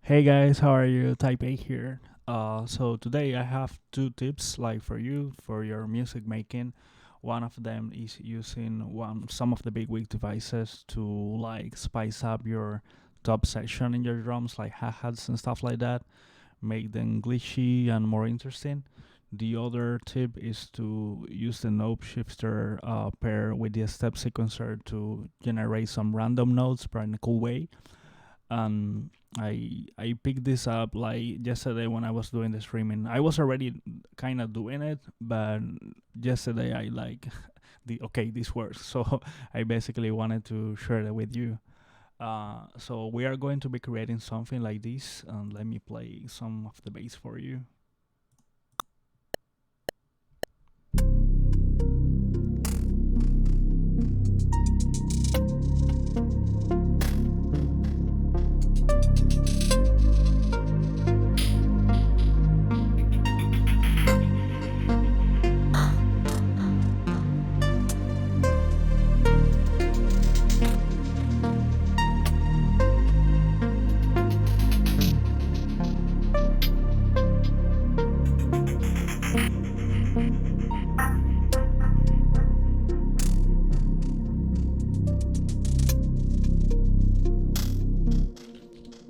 Hey guys, how are you? Type A here. So today I have two tips like for you for your music making. One of them is using some of the big wig devices to like spice up your top section in your drums, like hi-hats and stuff like that, make them glitchy and more interesting. The other tip is to use the note shifter pair with the step sequencer to generate some random notes, but in a cool way. And I picked this up like yesterday when I was doing the streaming. I was already kind of doing it, but yesterday I like the okay, this works. So I basically wanted to share it with you. So we are going to be creating something like this, and let me play some of the bass for you.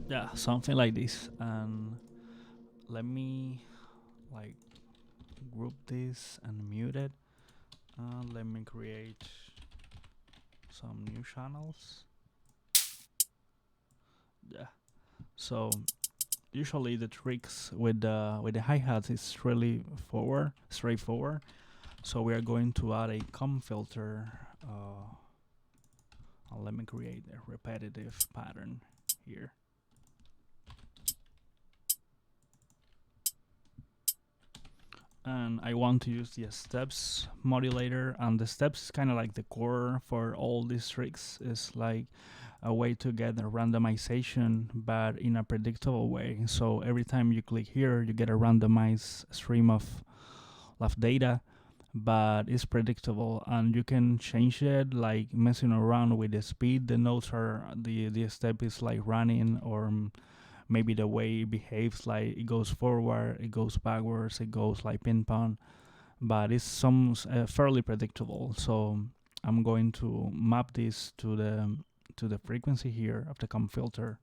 Yeah, something like this. And let me like group this and mute it. Let me create some new channels. Yeah. So usually the tricks with the hi-hats is really straightforward. So we are going to add a com filter. And let me create a repetitive pattern here. And I want to use the steps modulator, and the steps is kind of like the core for all these tricks. Is like a way to get a randomization, but in a predictable way. So every time you click here, you get a randomized stream of data, but it's predictable, and you can change it like messing around with the speed the notes are the step is like running, or maybe the way it behaves, like it goes forward, it goes backwards, it goes like ping pong, but it's some fairly predictable. So I'm going to map this to the frequency here of the com filter.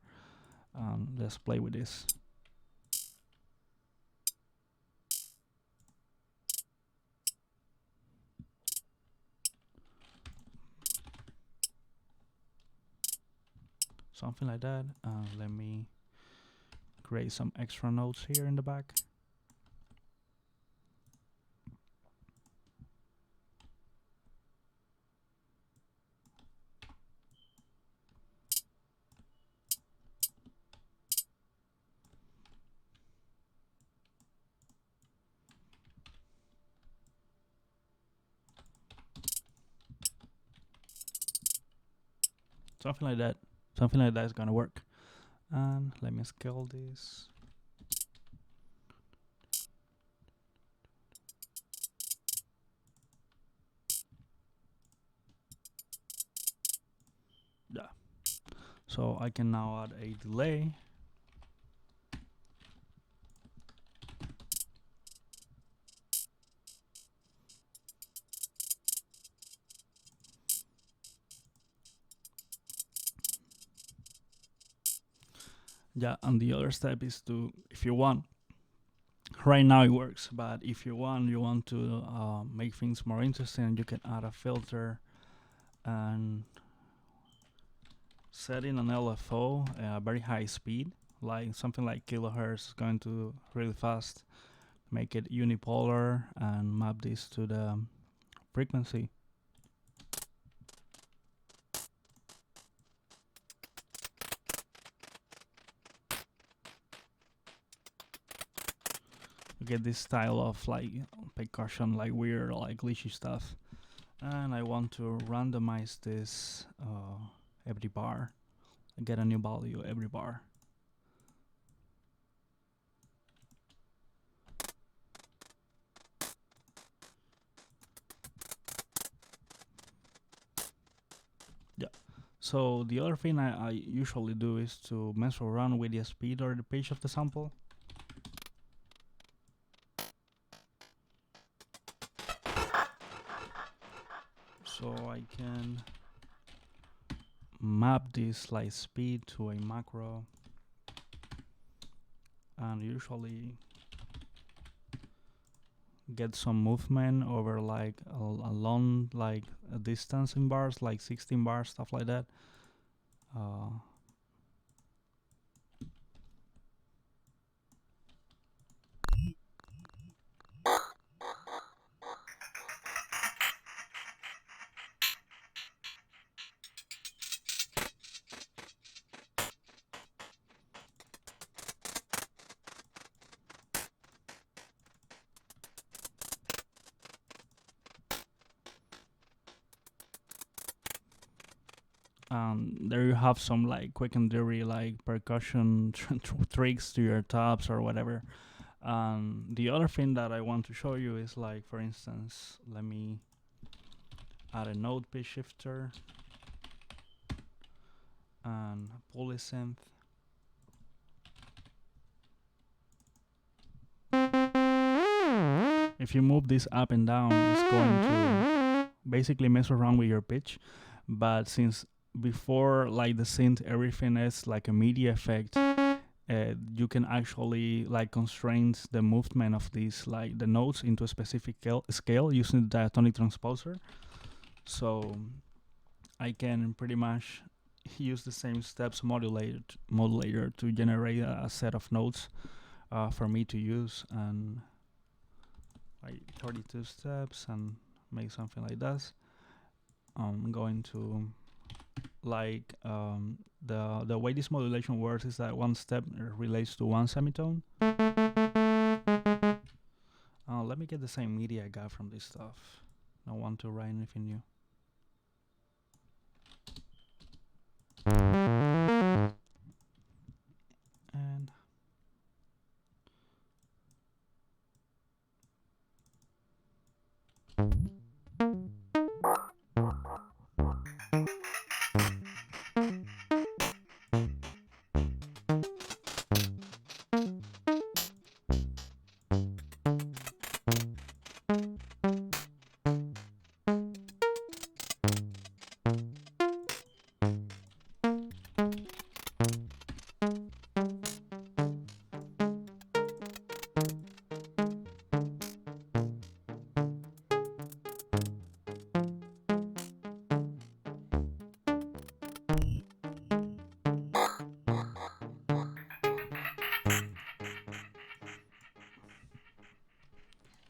Let's play with this. Something like that. Let me create some extra notes here in the back. Something like that. Something like that is gonna work. And let me scale this. Yeah. So I can now add a delay. Yeah, and the other step is to, if you want, right now it works, but if you want to make things more interesting, you can add a filter and set in an LFO very high speed, like something like kilohertz, going to really fast, make it unipolar, and map this to the frequency. You get this style of like percussion, like weird, like glitchy stuff. And I want to randomize this every bar. I get a new value every bar. Yeah. So the other thing I usually do is to mess around with the speed or the pitch of the sample. So I can map this like speed to a macro, and usually get some movement over like a long like a distance in bars, like 16 bars, stuff like that. There you have some like quick and dirty like percussion tricks to your tops or whatever. The other thing that I want to show you is like, for instance, let me add a node pitch shifter and polysynth. If you move this up and down, it's going to basically mess around with your pitch. But since before like the synth everything is like a media effect, you can actually like constrain the movement of these like the notes into a specific scale using the diatonic transposer. So I can pretty much use the same steps modulator to generate a set of notes for me to use, and like 32 steps and make something like this. I'm going to like the way this modulation works is that one step relates to one semitone. Let me get the same media I got from this stuff. Don't want to write anything new.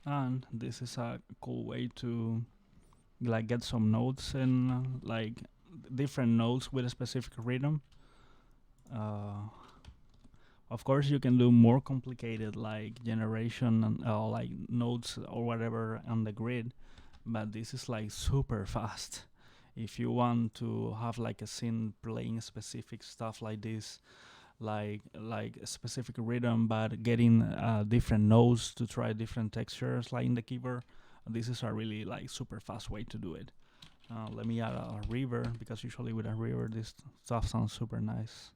And this is a cool way to like get some notes in like different notes with a specific rhythm. Of course, you can do more complicated like generation and like nodes or whatever on the grid, but this is like super fast. If you want to have like a scene playing specific stuff like this, like a specific rhythm, but getting different notes to try different textures like in the keyboard, this is a really like super fast way to do it. Let me add a reverb, because usually with a reverb this stuff sounds super nice.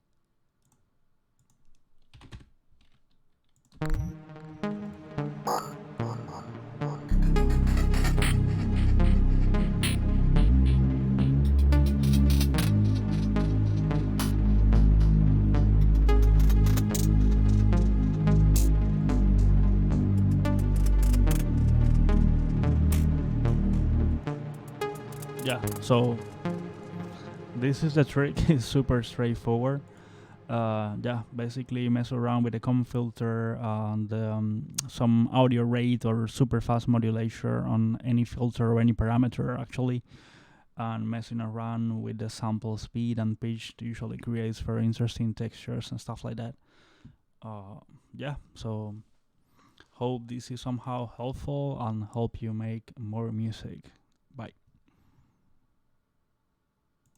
Yeah, so this is the trick. It's super straightforward. Yeah, basically mess around with the comb filter and some audio rate or super fast modulation on any filter or any parameter actually, and messing around with the sample speed and pitch usually creates very interesting textures and stuff like that. Yeah, so hope this is somehow helpful and help you make more music.